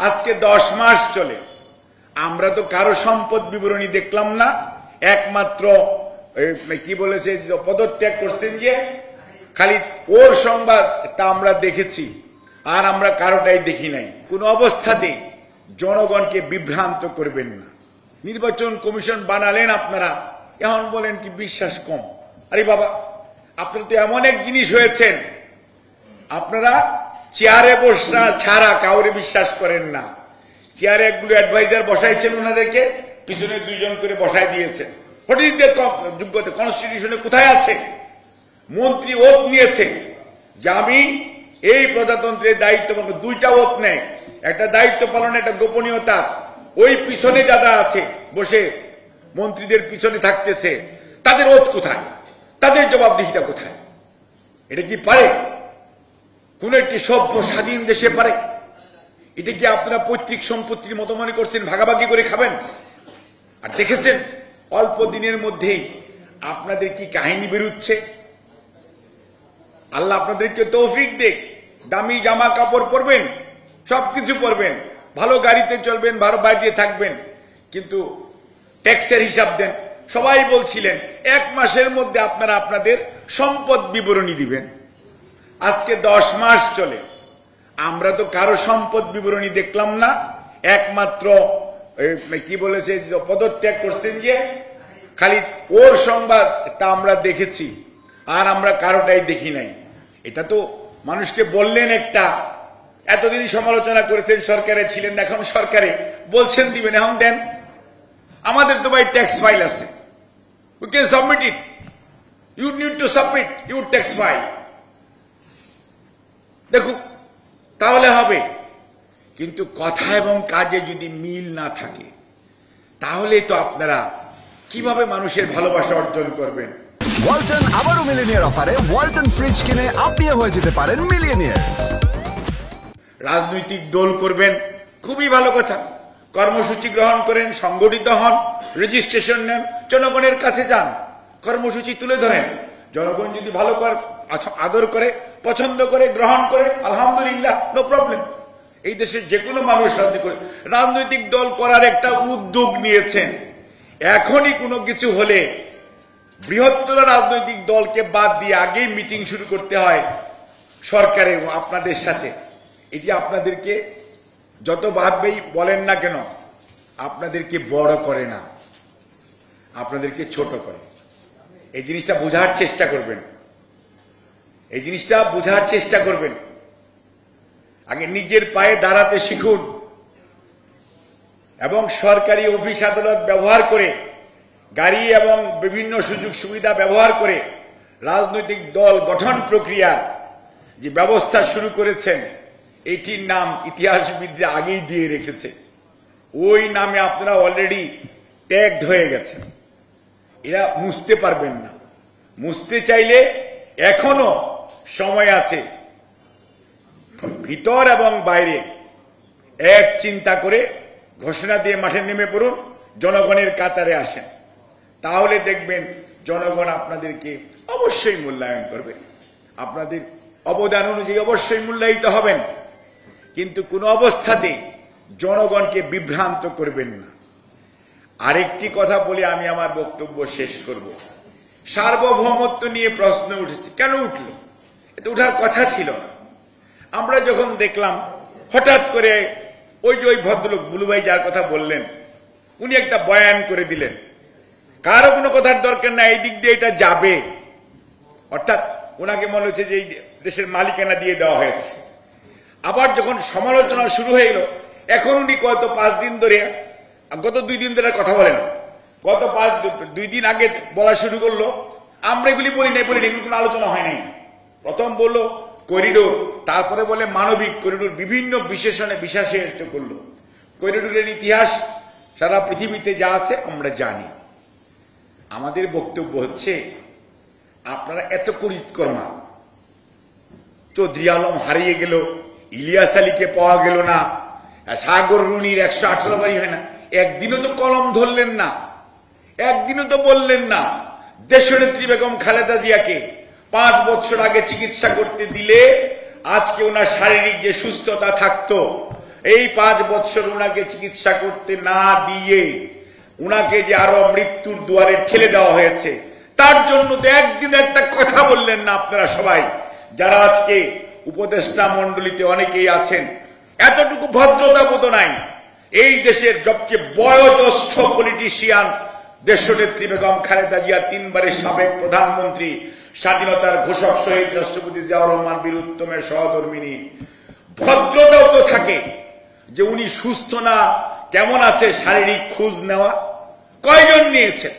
আজকে 10 মাস চলে আমরা তো কারো সম্পদ বিবরণী দেখলাম না। একমাত্র কি বলেছে পদত্যাগ করছেন যে খালি ওর সংবাদটা আমরা দেখেছি, আর আমরা কারোটাই দেখি নাই। কোন অবস্থাতেই জনগণকে বিভ্রান্ত করবেন না। নির্বাচন কমিশন বানালেন আপনারা, এখন বলেন কি বিশ্বাস কম। আরে বাবা, আপনারা তো এমন এক জিনিস হয়েছেন, আপনারা চেয়ারে বসা ছাড়া কাউরে বিশ্বাস করেন না। চেয়ারে একগুলো অ্যাডভাইজার বসাইছেন, ওনাদেরকে পিছনে 2 জন করে বসাই দিয়েছেন। হোয়াট ইজ দ্য যোগ্যতা? কনস্টিটিউশনে কোথায় আছে? মন্ত্রী ওত নিয়েছে যে আমি এই প্রজাতন্ত্রের দায়িত্ব পালন, 2টা ওত নেয়, একটা দায়িত্ব পালন, একটা গোপনীয়তা। ওই পিছনে যারা আছে বসে মন্ত্রীদের পিছনে থাকতেছে, তাদের ওত কোথায়? তাদের জবাবদিহিতা কোথায়? এটা কি পারে কোন একটি সভ্য স্বাধীন দেশে পারে? এটা কি আপনারা পৈতৃক সম্পত্তির মতো মনে করছেন, ভাগাভাগি করে খাবেন? আর দেখেছেন অল্প দিনের মধ্যেই আপনাদের কি কাহিনী বেরুচ্ছে। আল্লাহ আপনাদেরকে তৌফিক দেখ, দামি জামা কাপড় পরবেন, সবকিছু পরবেন, ভালো গাড়িতে চলবেন, ভালো বাড়িতে থাকবেন, কিন্তু ট্যাক্সের হিসাব দেন। সবাই বলছিলেন 1 মাসের মধ্যে আপনারা আপনাদের সম্পদ বিবরণী দিবেন। আজকে 10 মাস চলে আমরা তো কারো সম্পদ বিবরণী দেখলাম না। একমাত্র কি বলেছে পদত্যাগ করছেন যে খালি ওর সংবাদটা আমরা দেখেছি, আর আমরা কারোটাই দেখি নাই। এটা তো মানুষকে বললেন একটা, এতদিন সমালোচনা করেছেন, সরকারে ছিলেন, এখন সরকারে বলছেন দিবেন, এখন দেন। আমাদের তো ভাই ট্যাক্স ফাইল আছে, we can submit it. You need to submit your tax file. দেখুন তাহলে হবে। কিন্তু কথা এবং কাজে যদি মিল না থাকে, তাহলে তো আপনারা কিভাবে মানুষের ভালোবাসা অর্জন করবেন? ওয়ালটন আবারও মিলিয়নিয়ার অফারে ওয়ালটন ফ্রিজ কিনে আপনিও হয়ে যেতে পারেন মিলিয়নিয়ার। রাজনৈতিক দল করবেন, খুবই ভালো কথা। কর্মসূচি গ্রহণ করেন, সংগঠিত হন, রেজিস্ট্রেশন নেন, জনগণের কাছে যান, কর্মসূচি তুলে ধরেন। জনগণ যদি ভালো আদর করে, পছন্দ করে, গ্রহণ করে, আলহামদুলিল্লাহ, নো প্রবলেম। এই দেশের যে কোনো মানুষ রাজনৈতিক দল করার একটা উদ্যোগ নিয়েছেন। এখনই কোনো কিছু হলে বৃহত্তর রাজনৈতিক দলকে বাদ দিয়ে আগেই মিটিং শুরু করতে হয় সরকারে আপনাদের সাথে। এটি আপনাদেরকে যত ভাববেই বলেন না কেন, আপনাদেরকে বড় করে না, আপনাদেরকে ছোট করে। এই জিনিসটা বোঝার চেষ্টা করবেন, এই জিনিসটা বোঝার চেষ্টা করবেন। আগে নিজের পায়ে দাঁড়াতে শিখুন এবং সরকারি অফিস আদালত ব্যবহার করে, গাড়ি এবং বিভিন্ন সুযোগ সুবিধা ব্যবহার করে রাজনৈতিক দল গঠন প্রক্রিয়ার যে ব্যবস্থা শুরু করেছেন, এটির নাম ইতিহাসবিদরা আগেই দিয়ে রেখেছে। ওই নামে আপনারা অলরেডি ট্যাগড হয়ে গেছেন। এরা মুছতে পারবেন না। মুছতে চাইলে এখনো সময় আছে। ভিতর এবং বাইরে এক চিন্তা করে ঘোষণা দিয়ে মাঠে নেমে পড়ুন, জনগণের কাতারে আসেন। তাহলে দেখবেন জনগণ আপনাদেরকে অবশ্যই মূল্যায়ন করবে, আপনাদের অবদান অনুযায়ী অবশ্যই মূল্যায়িত হবেন। কিন্তু কোন অবস্থাতেই জনগণকে বিভ্রান্ত করবেন না। আরেকটি কথা বলে আমি আমার বক্তব্য শেষ করব। সার্বভৌমত্ব নিয়ে প্রশ্ন উঠেছে, কেন উঠল? এটা উঠার কথা ছিল না। আমরা যখন দেখলাম হঠাৎ করে ওই যে ওই ভদ্রলোক বুলু ভাই যার কথা বললেন, উনি একটা বয়ান করে দিলেন, কারো কোনো কথার দরকার না, এই দিক দিয়ে এটা যাবে। অর্থাৎ ওনাকে মনে হচ্ছে যে এই দেশের মালিকানা দিয়ে দেওয়া হয়েছে। আবার যখন সমালোচনা শুরু হয়ে গেল, এখন উনি গত 5 দিন ধরে, গত 2 দিন ধরে কথা বলে না, গত 2 দিন আগে বলা শুরু করলো, আমরা এগুলি বলি নাই, এগুলি কোনো আলোচনা হয় নাই। প্রথম বললো করিডোর, তারপরে বলে মানবিক করিডোর, বিভিন্ন বিশেষণে বিশ্বাসায়িত করলো। করিডোরের ইতিহাস সারা পৃথিবীতে যা আছে আমরা জানি। আমাদের বক্তব্য হচ্ছে, আপনারা এত করিতকর্মা, চৌধুরী আলম হারিয়ে গেল, ইলিয়াস আলীকে পাওয়া গেল না, সাগর রুনির 118 বাড়ি হয় না, একদিনও তো কলম ধরলেন না, একদিনও তো বললেন না দেশনেত্রী বেগম খালেদা জিয়াকে 5 বছর আগে চিকিৎসা করতে দিলে আজকে ওনার শারীরিক যে সুস্থতা থাকতো, এই 5 বছর উনাকে চিকিৎসা করতে না দিয়ে উনাকে যে আরো মৃত্যুর দুয়ারে ঠেলে দেওয়া হয়েছে, তার জন্য তো একদিন একটা কথা বললেন না আপনারা সবাই যারা আজকে উপদেষ্টা মন্ডলীতে অনেকেই আছেন। এতটুকু ভদ্রতা বোধ নাই। এই দেশের সবচেয়ে বয়োজ্যেষ্ঠ পলিটিশিয়ান দেশনেত্রী বেগম খালেদা জিয়া, 3 বারের সাবেক প্রধানমন্ত্রী, স্বাধীনতার ঘোষক শহীদ রাষ্ট্রপতি জিয়াউর রহমান বীরুত্তমের সহধর্মিনী, ভদ্রতাও তো থাকে যে উনি সুস্থ না কেমন আছে শারীরিক খোঁজ নেওয়া। কয়জন নিয়েছেন?